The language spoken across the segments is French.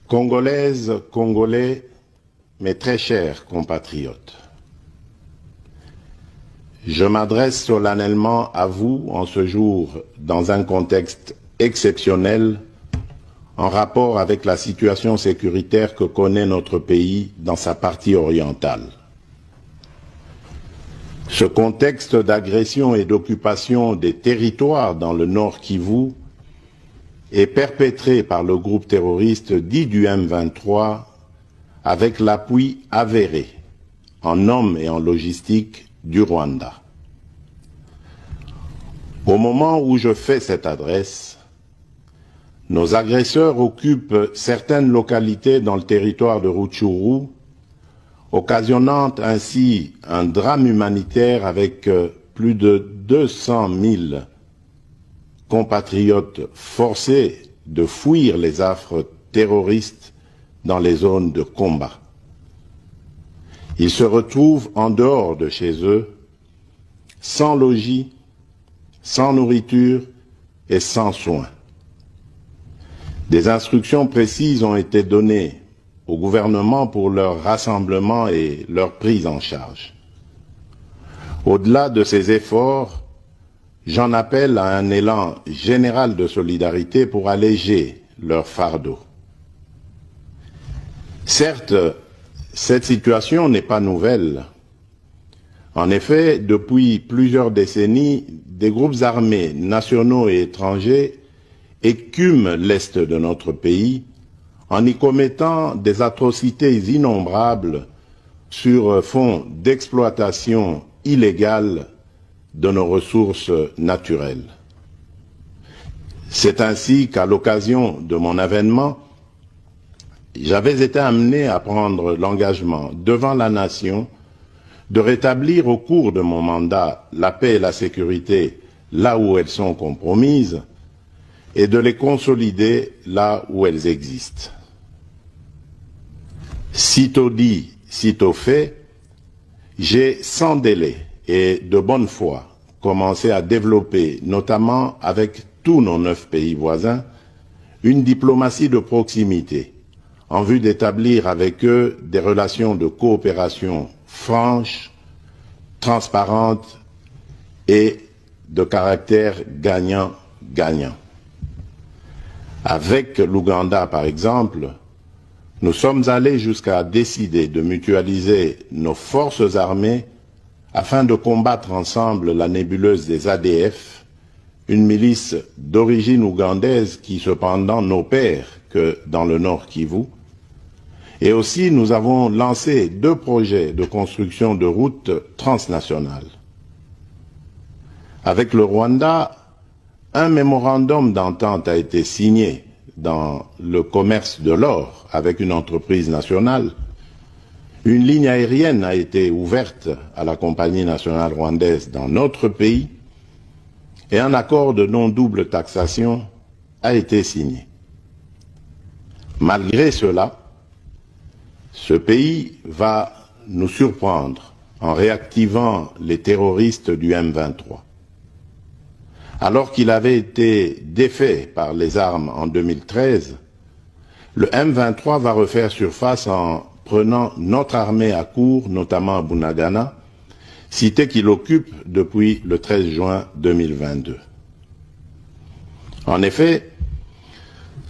Congolaises, Congolais, mes très chers compatriotes, je m'adresse solennellement à vous en ce jour dans un contexte exceptionnel en rapport avec la situation sécuritaire que connaît notre pays dans sa partie orientale. Ce contexte d'agression et d'occupation des territoires dans le Nord Kivu est perpétré par le groupe terroriste dit du M23 avec l'appui avéré en hommes et en logistique du Rwanda. Au moment où je fais cette adresse, nos agresseurs occupent certaines localités dans le territoire de Rutshuru, occasionnant ainsi un drame humanitaire avec plus de 200 000 compatriotes forcés de fuir les affres terroristes dans les zones de combat. Ils se retrouvent en dehors de chez eux, sans logis, sans nourriture et sans soins. Des instructions précises ont été données au gouvernement pour leur rassemblement et leur prise en charge. Au-delà de ces efforts, j'en appelle à un élan général de solidarité pour alléger leur fardeau. Certes, cette situation n'est pas nouvelle. En effet, depuis plusieurs décennies, des groupes armés nationaux et étrangers écument l'est de notre pays en y commettant des atrocités innombrables sur fond d'exploitation illégale de nos ressources naturelles. C'est ainsi qu'à l'occasion de mon avènement, j'avais été amené à prendre l'engagement devant la nation de rétablir au cours de mon mandat la paix et la sécurité là où elles sont compromises et de les consolider là où elles existent. Sitôt dit, sitôt fait, j'ai sans délai et de bonne foi commencé à développer, notamment avec tous nos 9 pays voisins, une diplomatie de proximité en vue d'établir avec eux des relations de coopération franches, transparentes et de caractère gagnant-gagnant. Avec l'Ouganda, par exemple, nous sommes allés jusqu'à décider de mutualiser nos forces armées afin de combattre ensemble la nébuleuse des ADF, une milice d'origine ougandaise qui cependant n'opère que dans le Nord Kivu. Et aussi, nous avons lancé 2 projets de construction de routes transnationales. Avec le Rwanda, un mémorandum d'entente a été signé dans le commerce de l'or avec une entreprise nationale. Une ligne aérienne a été ouverte à la compagnie nationale rwandaise dans notre pays et un accord de non-double taxation a été signé. Malgré cela, ce pays va nous surprendre en réactivant les terroristes du M23. Alors qu'il avait été défait par les armes en 2013, le M23 va refaire surface en prenant notre armée à court, notamment à Bunagana, cité qu'il occupe depuis le 13 juin 2022. En effet,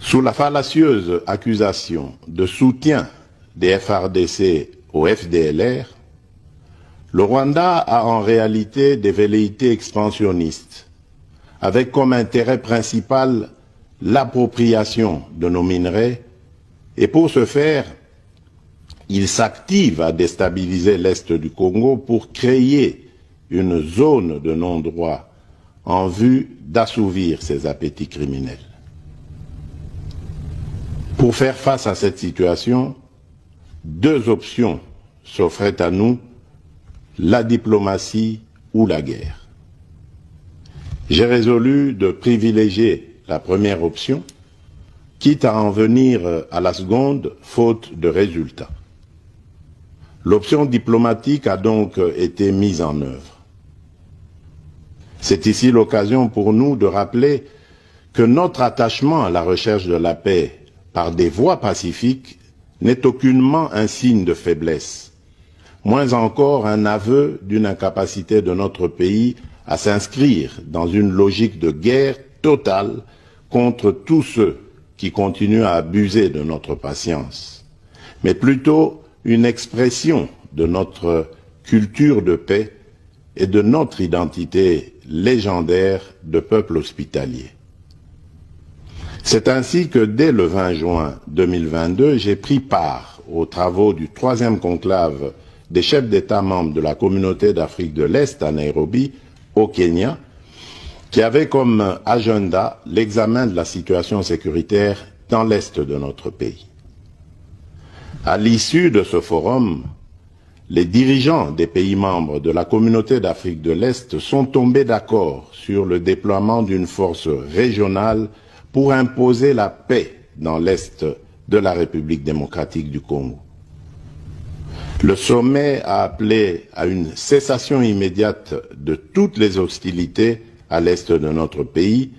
sous la fallacieuse accusation de soutien des FARDC au FDLR, le Rwanda a en réalité des velléités expansionnistes, avec comme intérêt principal l'appropriation de nos minerais, et pour ce faire, il s'active à déstabiliser l'Est du Congo pour créer une zone de non-droit en vue d'assouvir ses appétits criminels. Pour faire face à cette situation, 2 options s'offraient à nous, la diplomatie ou la guerre. J'ai résolu de privilégier la première option, quitte à en venir à la seconde, faute de résultats. L'option diplomatique a donc été mise en œuvre. C'est ici l'occasion pour nous de rappeler que notre attachement à la recherche de la paix par des voies pacifiques n'est aucunement un signe de faiblesse, moins encore un aveu d'une incapacité de notre pays à s'inscrire dans une logique de guerre totale contre tous ceux qui continuent à abuser de notre patience, mais plutôt une expression de notre culture de paix et de notre identité légendaire de peuple hospitalier. C'est ainsi que dès le 20 juin 2022, j'ai pris part aux travaux du 3e conclave des chefs d'État membres de la Communauté d'Afrique de l'Est à Nairobi, au Kenya, qui avait comme agenda l'examen de la situation sécuritaire dans l'Est de notre pays. À l'issue de ce forum, les dirigeants des pays membres de la Communauté d'Afrique de l'Est sont tombés d'accord sur le déploiement d'une force régionale pour imposer la paix dans l'Est de la République démocratique du Congo. Le sommet a appelé à une cessation immédiate de toutes les hostilités à l'Est de notre pays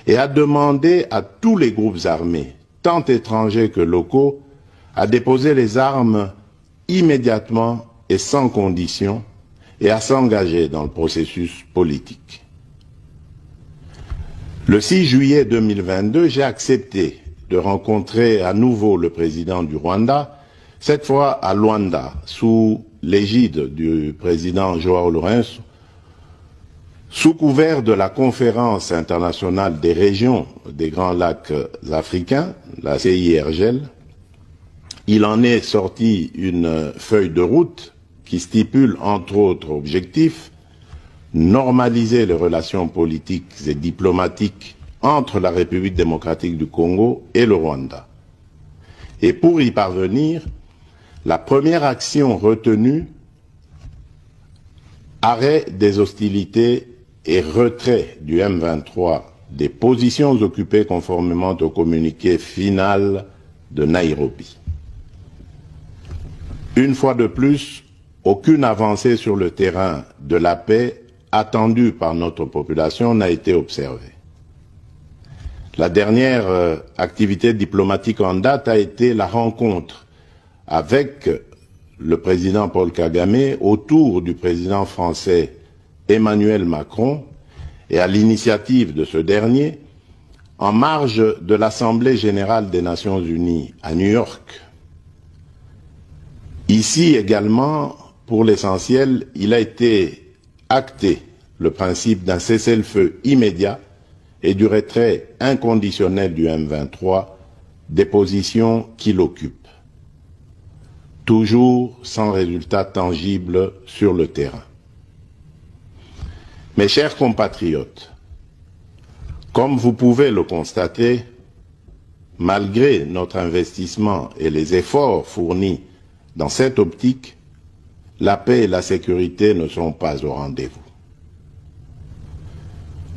et a demandé à tous les groupes armés, tant étrangers que locaux, à déposer les armes immédiatement et sans condition et à s'engager dans le processus politique. Le 6 juillet 2022, j'ai accepté de rencontrer à nouveau le président du Rwanda, cette fois à Luanda, sous l'égide du président João Lourenço, sous couvert de la Conférence internationale des régions des Grands Lacs africains, la CIRGL. Il en est sorti une feuille de route qui stipule entre autres objectifs normaliser les relations politiques et diplomatiques entre la République démocratique du Congo et le Rwanda. Et pour y parvenir, la première action retenue, arrêt des hostilités et retrait du M23 des positions occupées conformément au communiqué final de Nairobi. Une fois de plus, aucune avancée sur le terrain de la paix attendue par notre population n'a été observée. La dernière activité diplomatique en date a été la rencontre avec le président Paul Kagame autour du président français Emmanuel Macron et à l'initiative de ce dernier en marge de l'Assemblée générale des Nations unies à New York. Ici également, pour l'essentiel, il a été acté le principe d'un cessez-le-feu immédiat et du retrait inconditionnel du M23 des positions qu'il occupe, toujours sans résultat tangible sur le terrain. Mes chers compatriotes, comme vous pouvez le constater, malgré notre investissement et les efforts fournis dans cette optique, la paix et la sécurité ne sont pas au rendez-vous.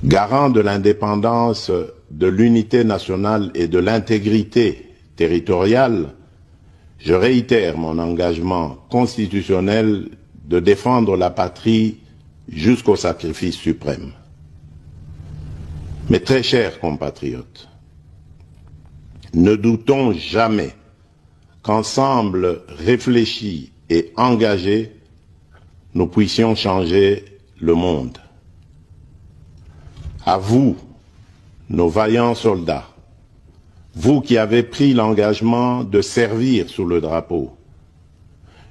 Garant de l'indépendance, de l'unité nationale et de l'intégrité territoriale, je réitère mon engagement constitutionnel de défendre la patrie jusqu'au sacrifice suprême. Mes très chers compatriotes, ne doutons jamais qu'ensemble réfléchis et engagés, nous puissions changer le monde. À vous, nos vaillants soldats, vous qui avez pris l'engagement de servir sous le drapeau,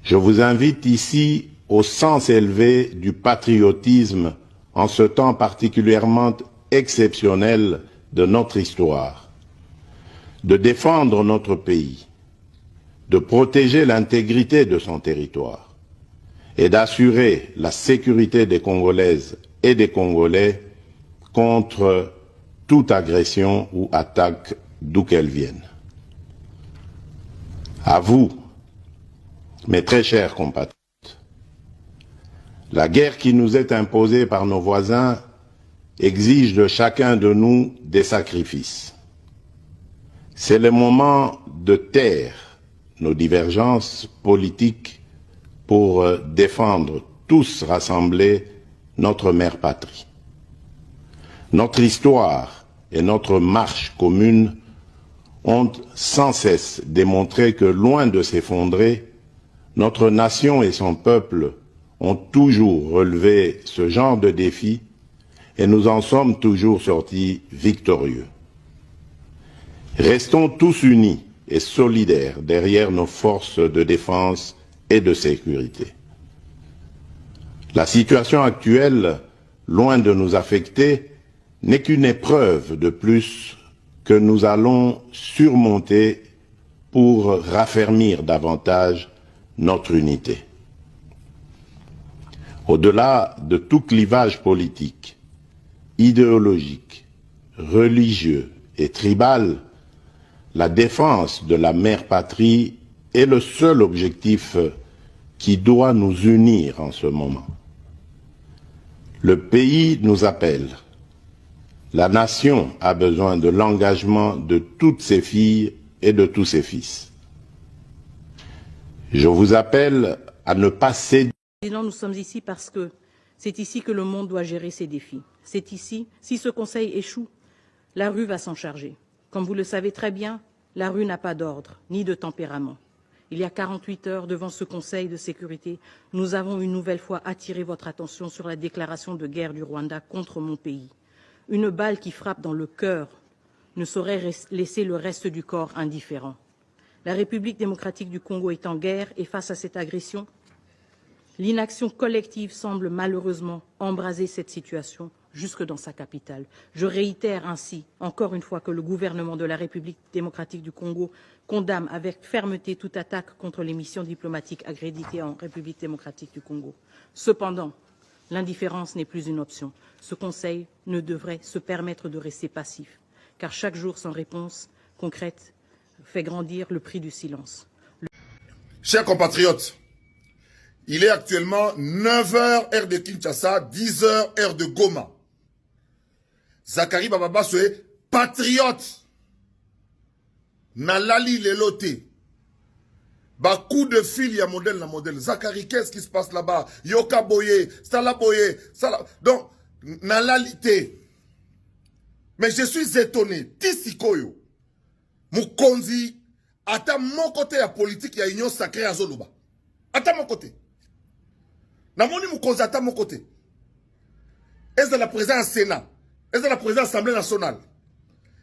je vous invite ici au sens élevé du patriotisme en ce temps particulièrement exceptionnel de notre histoire, de défendre notre pays, de protéger l'intégrité de son territoire et d'assurer la sécurité des Congolaises et des Congolais contre toute agression ou attaque d'où qu'elle vienne. À vous, mes très chers compatriotes, la guerre qui nous est imposée par nos voisins exige de chacun de nous des sacrifices. C'est le moment de taire nos divergences politiques pour défendre tous rassemblés notre mère patrie. Notre histoire et notre marche commune ont sans cesse démontré que, loin de s'effondrer, notre nation et son peuple ont toujours relevé ce genre de défi et nous en sommes toujours sortis victorieux. Restons tous unis et solidaires derrière nos forces de défense et de sécurité. La situation actuelle, loin de nous affecter, n'est qu'une épreuve de plus que nous allons surmonter pour raffermir davantage notre unité. Au-delà de tout clivage politique, idéologique, religieux et tribal, la défense de la mère patrie est le seul objectif qui doit nous unir en ce moment. Le pays nous appelle. La nation a besoin de l'engagement de toutes ses filles et de tous ses fils. Je vous appelle à ne pas céder. Nous sommes ici parce que c'est ici que le monde doit gérer ses défis. C'est ici, si ce Conseil échoue, la rue va s'en charger. Comme vous le savez très bien, la rue n'a pas d'ordre, ni de tempérament. Il y a 48 heures, devant ce Conseil de sécurité, nous avons une nouvelle fois attiré votre attention sur la déclaration de guerre du Rwanda contre mon pays. Une balle qui frappe dans le cœur ne saurait laisser le reste du corps indifférent. La République démocratique du Congo est en guerre et face à cette agression, l'inaction collective semble malheureusement embraser cette situation jusque dans sa capitale. Je réitère ainsi, encore une fois, que le gouvernement de la République démocratique du Congo condamne avec fermeté toute attaque contre les missions diplomatiques accréditées en République démocratique du Congo. Cependant, l'indifférence n'est plus une option. Ce Conseil ne devrait se permettre de rester passif, car chaque jour sans réponse concrète fait grandir le prix du silence. Chers compatriotes, il est actuellement 9h heure de Kinshasa, 10h heure de Goma. Zakari Bababa est patriote. Nalali lelote. Bah coup de fil, il y a modèle, la modèle. Zakari, qu'est-ce qui se passe là-bas? Yoka boye, Sala boye, Sala. Donc, nalalité. Mais je suis étonné. Tisikoyo. Mukonzi, ata mon côté à politique, il y a union sacrée à Zoluba. Ata mon côté. Namoni Mukonzi ata mon côté. Est-ce la présidence Sénat? Est-ce la présidence Assemblée nationale?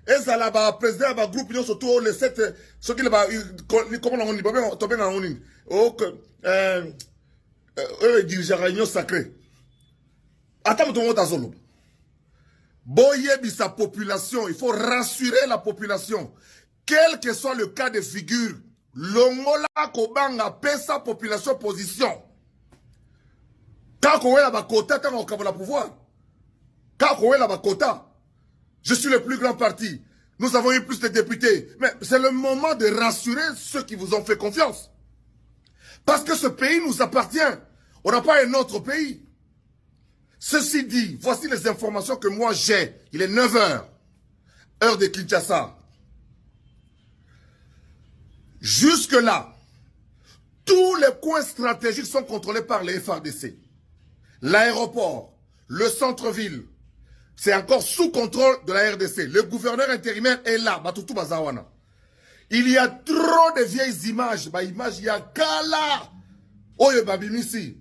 Est-ce la présidence du groupe Union surtout les 7 ce qui est comment on dit pas tomber dans une dirigeant réunion sacrée. Attends ton mot à Zolo. Boyebi sa population, il faut rassurer la population. Quel que soit le cas de figure, l'ongola kobanga pesa population position. Quand on est là bas quota, quand on a le pouvoir. Quand on est là bas quota. Je suis le plus grand parti. Nous avons eu plus de députés. Mais c'est le moment de rassurer ceux qui vous ont fait confiance. Parce que ce pays nous appartient. On n'a pas un autre pays. Ceci dit, voici les informations que moi j'ai. Il est 9h. Heure de Kinshasa. Jusque-là, tous les coins stratégiques sont contrôlés par les FARDC. L'aéroport, le centre-ville, c'est encore sous contrôle de la RDC. Le gouverneur intérimaire est là, Batutu Bazawana. Il y a trop de vieilles images. Il y a Kala. Oye Babimisi.